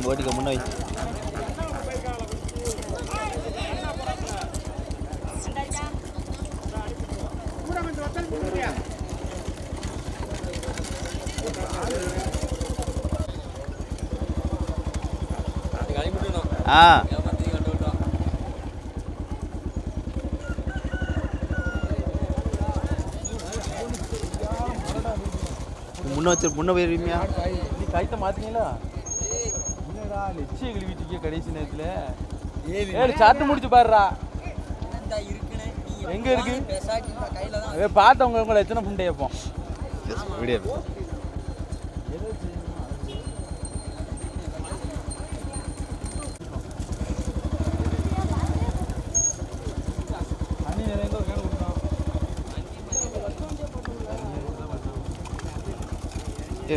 ஓட்டிக்க முன்னாடி முன்ன போயிருவீங்க நீ கைத்தை மாத்தீங்களா என்னடா லட்சிய கழுவிட்டு கடைசி நேரத்துல சாட்டு முடிச்சு பாருடா எங்க இருக்கு பார்த்தவங்க உங்களை எத்தனை புண்டை வைப்போம் வீடியோ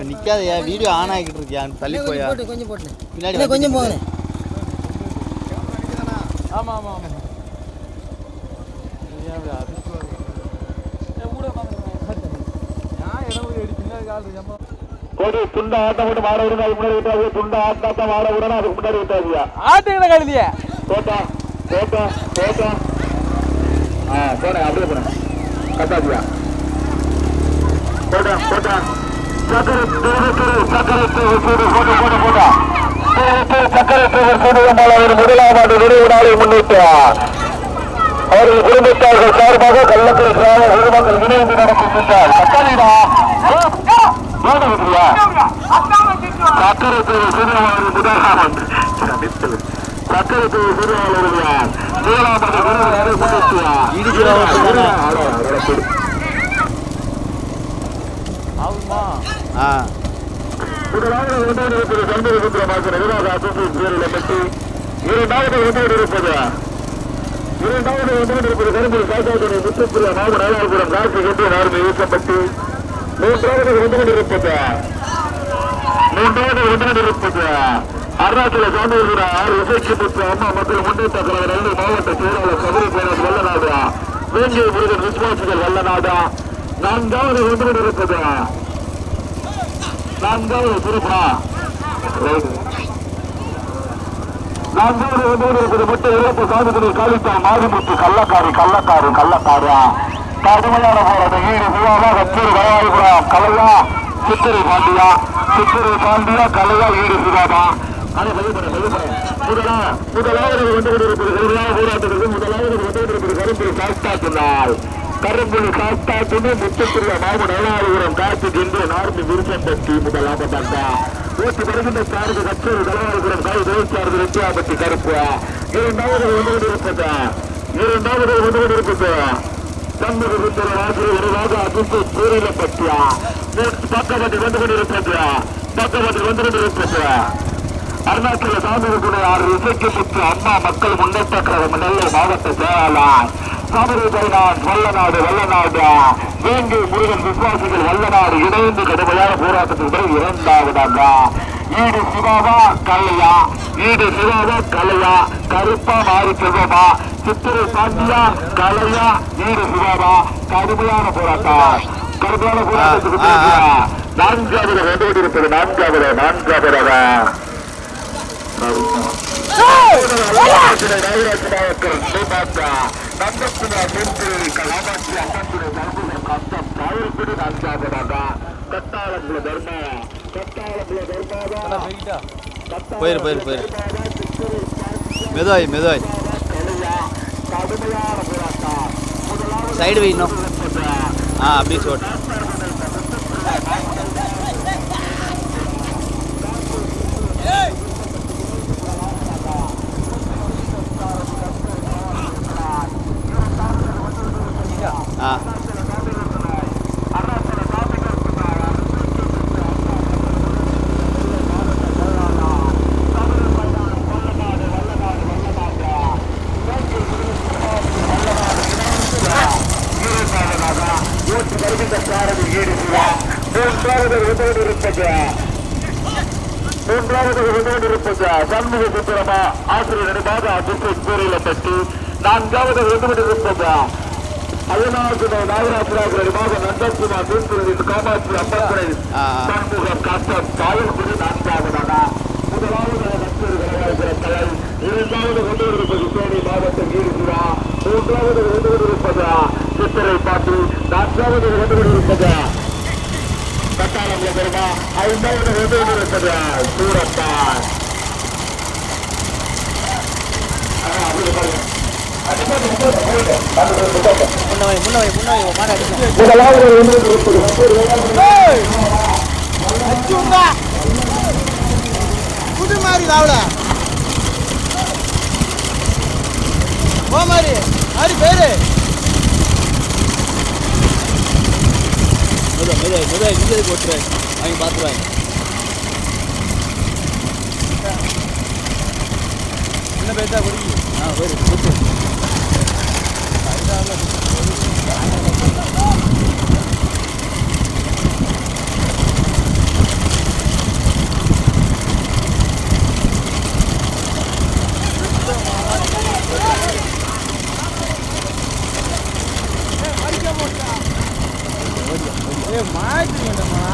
நிக்காதயா வீடியோ ஆன் ஆகிட்டு இருக்கியா தள்ளி போயா கொஞ்சம் போட்டு பின்னாடி கொஞ்சம் போங்க ஆமா ஆமா ஆமா கோடி துண்ட ஆட்டம் போட்டு மாட விடணும் அதுக்கு முன்னாடி விட்டாது துண்ட ஆட்டாத்த மாட விடணும் அதுக்கு முன்னாடி விட்டாதியா ஆட்டுக்கிற கழுதிய போட்டா போட்டா போட்டா போனேன் அப்படியே போனேன் கட்டாதியா போட்டா போட்டா சக்கரை முதலாவது நிறைவு நாளை முன்னிட்டு அவர்கள் குடும்பத்தார்கள் சார்பாக கள்ளக்குறை கிராம பொதுமக்கள் இணைந்து நடக்கின்றார் சக்கரைடா சக்கரை தேவை சூரியவாளர் முதலாவது சக்கரை தேவை சூரியவாளர் முதலாவது முதலாவது ஒன்றாவது இருப்பது சண்முகசுந்தரமாசன் எதிராக அசோசியேட் பேரில் பற்றி இரண்டாவது ஒன்றாவது இருப்பது கரும்புரி சாசாத்துறை முத்துப்புரிய மாவு நாலாபுரம் காசி கண்டு நார்மை வீசப்பட்டு மூன்றாவது ஒன்றாவது இருப்பது அருணாச்சல சாமியூர் ஆறு இசைக்கு முத்து அம்மா மக்கள் முன்னேற்ற கழக நல்லூர் மாவட்ட செயலாளர் சபரி பேரர் வல்லநாதா வேங்கை முருகன் விசுவாசிகள் வல்லநாதா நான்காவது ஒன்றாவது இருப்பது நான்காவது திருப்பா நான்காவது ஒன்றாவது இருப்பது மட்டும் இழப்பு சாமிக்குடி காலித்தான் மாரிமுத்து கள்ளக்காரி கடுமையான போராட்டம் ஈடு சிவாமா கச்சூர் கலவாரிபுரம் கலையா சித்திரை பாண்டியா கலையா ஈடு சிவாமா முதலாவது ஒன்று இருப்பது கடுமையான போராட்டத்திற்கு முதலாவது ஒன்று இருப்பது கரும்புரி சாஸ்தா சொன்னார் கரும்புலி காத்தா துணி முத்துக்குரிய மாவு நல்லாயிரம் காத்து சென்று நார்மி விருப்பம்பட்டி முதலாவதாக ஓட்டு வருகின்ற சார்பு கச்சூர் கலவாரிபுரம் காய் தேவச்சார்பு ரெட்டியாபட்டி கருப்பு இரண்டாவது ஒன்று இருப்பது சண்முகசுந்தர ஆசிரியர் விரைவாக அதிர்ச்சி சூரியப்பட்டியா பக்கவாட்டில் வந்து கொண்டிருப்பது அருணாச்சல சாமிகளுடைய ஆறு இசைக்கு முற்று அம்மா மக்கள் முன்னேற்ற கழகம் நெல்லை மாவட்ட செயலாளர் சபரி பைனான் வல்லநாடு வேங்கை முருகன் விசுவாசிகள் வல்லநாடு இணைந்து கடுமையான போராட்டத்திற்கு பிறகு இரண்டாவதாக ஈடு சிவாவா கலையா கருப்பா மாறி செல்வமா சித்திரை பாண்டியா கலையா ஈடு சிவாவா கடுமையான போராட்டத்துக்கு நான்காவது வந்து இருப்பது நான்காவதாக நந்தகுமார் மென்பொருள் கலாமாட்சி அண்ணாத்துறை தர்மபுரம் கஷ்டம் காவிரிக்குடி நான்காவதாக கட்டாளங்குள தர்மாவா போயிரு மெதுவாய் கடுமையான போராட்டம் சைடு வைக்கணும் அப்படியே சோட் மூன்றாவது இருப்பது சண்முக சுந்தரமா ஆசிரியர் நினைவாக அதிர்ச்சி கூறியப்பட்டு நான்காவது இருப்பது அயனாசினை நாகராஜராஜர் மகன் நந்தகுமார் மீன்துறையின் காமாட்சி அம்மன் சண்முகம் கஷ்டம் காயல்குடி 4ஆவதாக முதலாவது கலை 2வது கொண்டு இருப்பது தேனி மாவட்டம் ஈடுபுறா 3வது கொண்டு இருப்பது சித்திரை பாட்டு 4வது கொண்டு இருப்பது கட்டாளம் பெருமா 5வது கொண்டு இருப்பது சூரத்தான் புது மாதிரி ராவல ஓ மாதிரி மாதிரி பேரு முதல் போட்டுருவாங்க அவங்க பார்த்துருவாங்க என்ன பேசா குடிக்கு போயிரு மாற்றிட்டோமா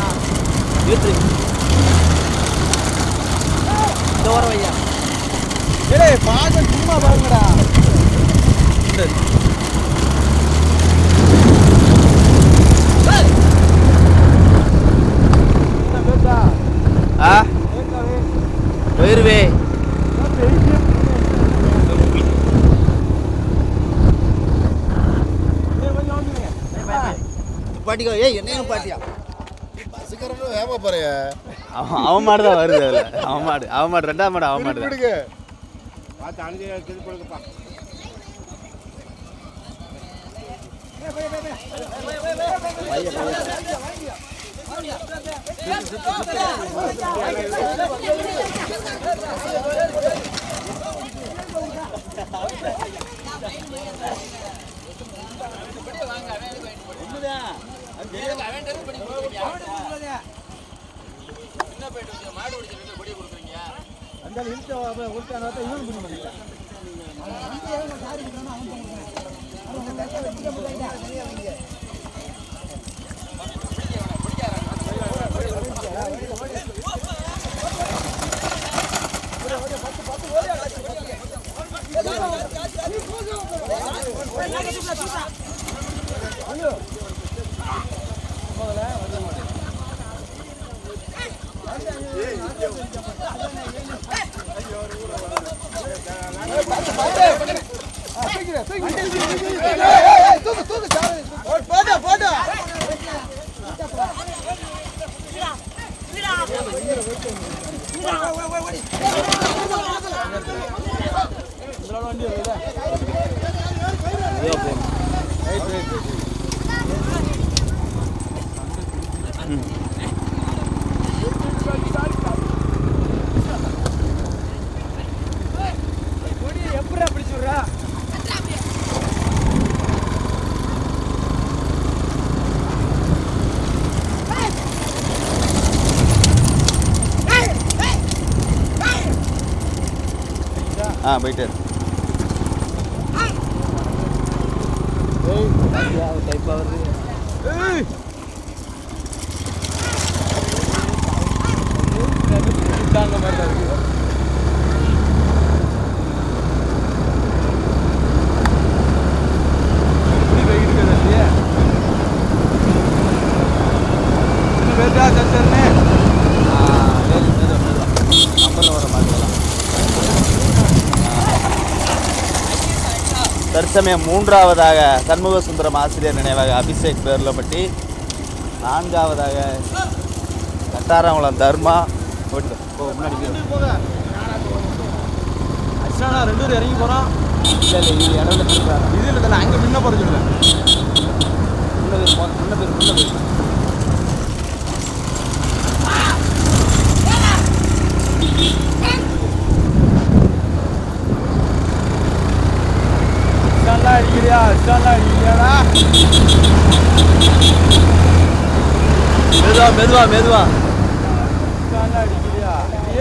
வையா ஏடே பாக்க சும்மா பாருங்கடா போயிருவே பாட்டிக்கோ ஏய் என்ன பாட்டியா அவன் மாடு தான் வருது அதில் அவன் மாடு 2ஆம் மாடு அவன் மாடு போயிட்டு தற்சமயம் 3ஆவதாக சண்முக சுந்தரம் ஆசிரியர் நினைவாக அபிஷேக் பேர்லப்பட்டி, 4ஆவதாக கட்டாரங்குளம் தர்மா. முன்னாடி 2 பேர் இறங்கி போகிறோம். இல்லை இது இடத்துல இது இல்லை தானே அங்கே முன்ன போகிற சொல்லுவேன். முன்ன பேர் அடிக்கிறியாடா மெதுவா அடிக்கிறியா?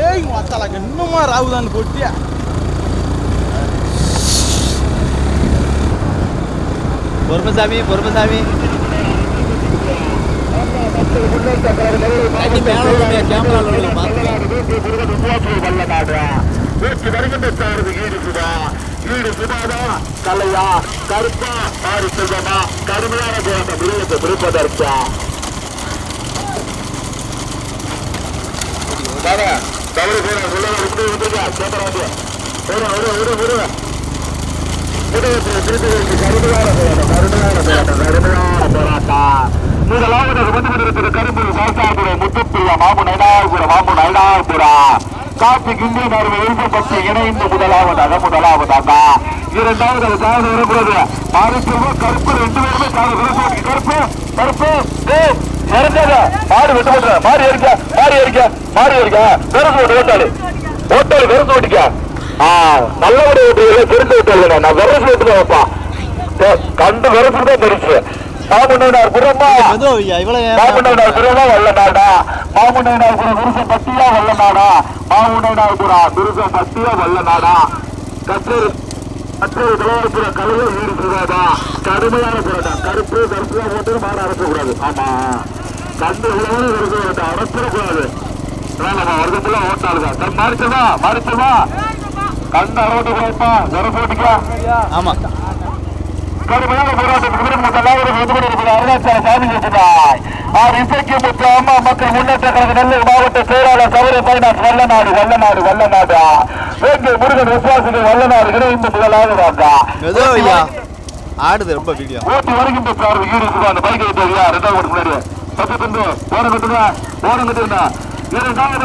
ஏய் மாத்தாளங்க இன்னுமா ராவுதான் போட்டியா? பொறுமசாமி பொறுமசாமி ஈடு சுபாதா கலையா கருப்பா ஆறு செல்வமா கடுமையான போராட்ட விருதுக்கு பிடிப்பதற்கா தவறு முதலாவது வந்து கரும்பு சாஸ்தாபுரம் முத்துப்பிரியா மாமு நைனாபுரா கார்த்திக் இந்திய நடுவே எழுப்பப்பட்டு இணைந்து முதலாவதாக இரண்டாவது வருகிறது மாரிசெல்வம் கருப்பு 2 பேருமே கருப்பு கருப்பு மாடு விட்டு போட்டு மாறி இருக்க ஓட்டாளி வெறுத்து ஓட்டிக்க நல்லபடியா ஓட்டுல தெரிஞ்சு விட்டு நான் விரசு விட்டு தான் வைப்பான் கண்டு விரசு தான் தெரிச்சு மாமுன்னார் புறமா மாமுன்னார் புறமா வல்லநாடா மாமுன்னார் புறம் விருசம் பட்டியா வல்லநாடா மாமுன்னார் புறம் விருசம் பட்டியா வல்லநாடா கச்சேரி மற்றொரு தலைவரப்புற கலையை ஈடுபடாதா கடுமையான போராட்டம் கருப்பு கருப்புலாம் போட்டு மாற அரைக்கக்கூடாது ஆமா கண்டு உழவு இருக்க அரைச்சிடக்கூடாது வருடத்துல ஓட்டாளுங்க மாறிச்சமா கண்டு அறுபது குறைப்பா விரசு ஓட்டிக்கலாம் ஆமா கடுமையான போராட்டத்துக்கு முதலாவது அருணாச்சல சாமி கேட்டுதாய் இசைக்கு முத்து அம்மா மக்கள் முன்னேற்ற கழக நெல்லூர் மாவட்ட செயலாளர் சவரி பைனான்ஸ் வல்லநாடு வேங்கை முருகன் விசுவாசிகள் வல்லநாடு இணைந்து முதலாவதாக ஆடுது ரொம்ப வீடியோ ஓட்டி வருகின்ற சார் ஈடு அந்த பைக்கை தெரியா 2வது முன்னாடி பத்து தந்து ஓரம் கட்டுங்க இரண்டாவது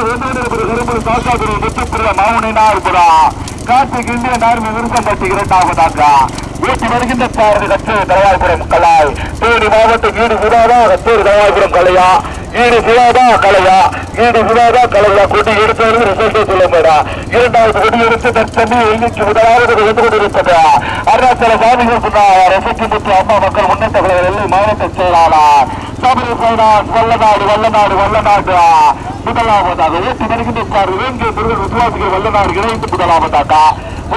கரும்பு சாஸ்தாபுரம் முத்துப்பிரியா மாமுனை நாடுபுரா கார்த்திக் இந்திய நார்மி விருசம்பட்டி 2வதாக ஓட்டி வருகின்ற சாரதி கச்சேரி தலவாய்புரம் கலாய் தேனி மாவட்டம் ஈடு சுடாதா கச்சேரி தலவாய்புரம் கலையா ஈடு சுடாதா கலையா கொடி எடுத்தவர்கள் ரிசல்ட்டை சொல்லுங்கடா இரண்டாவது கொடி எடுத்து தற்சமயம் எண்ணிக்கை முதலாவது வந்து கொண்டிருப்பது அருணாச்சல சாமிகள் சொன்னார் ரசக்கி முத்து அம்மா மக்கள் முன்னேற்ற கழக நெல்லை மாவட்ட செயலாளர் சபரி பைனான்ஸ் வல்லநாடு முதலாவதாக ஓட்டி வருகின்ற சார் வேங்கை முருகன் விசுவாசிகள் வல்லநாடு இணைந்து முதலாவதாக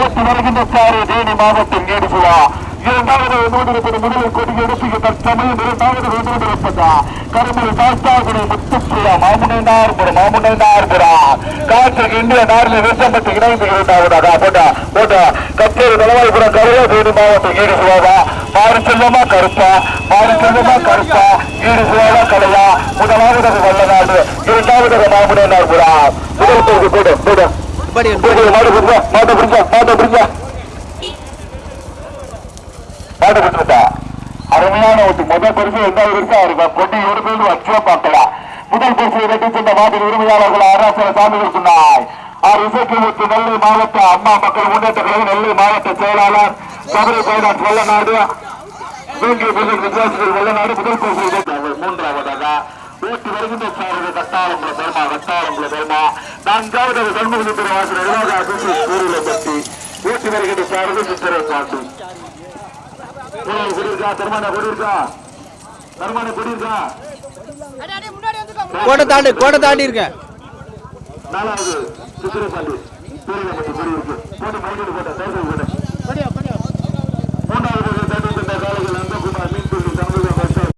ஓட்டி வருகின்ற சார் தேனி மாவட்டம் ஈடுபுவா இரண்டாவது வேண்டியிருப்பது முதலில் கொடி எடுத்து தற்சமயம் இரண்டாவது வேண்டியிருப்பதா கரும்பு சாஸ்தாபுரம் முத்துப்பிரியா மாமுனை நார்புரா கார்த்திக் இந்திய நார்மி விருசம்பட்டி இணைந்து இரண்டாவதாக போட்ட கச்சேரி தலவாய்புரம் கலையா தேனி மாவட்டம் ஈடுபுவாவா மாரிசெல்வமா கருப்பா ஈடு சுவாதா கலையா முதலாவதாக வல்லநாடு இரண்டாவதாக மாமுனை நார்புரா அருமையான ஓட்டு முதல் பரிசு 2வது பரிசு அவருக்கு கொட்டி எடுத்து வச்சுவா பார்க்கலாம் முதல் பரிசு வெட்டி சென்ற மாதிரி உரிமையாளர்கள் அருணாச்சல சாமிகள் சொன்னாய் இசைக்கு முத்து நெல்லை மாவட்ட அம்மா மக்கள் முன்னேற்ற கழக நெல்லை மாவட்ட செயலாளர் சபரி பைனான்ஸ் வல்லநாடு வேங்கை முருகன் விசுவாசிகள் வல்லநாடு முதல் பரிசு 3வதாக ஓட்டி வருகின்ற சாரதி கட்டாளங்குள பெருமா 4வது சண்முகத்திர வாசல் ஊரில் பற்றி ஓட்டி வருகின்ற சாரதி சித்திரை பாண்டி கோட்டை தாண்டி இருக்கேன் 4வது சித்திரை பாண்டி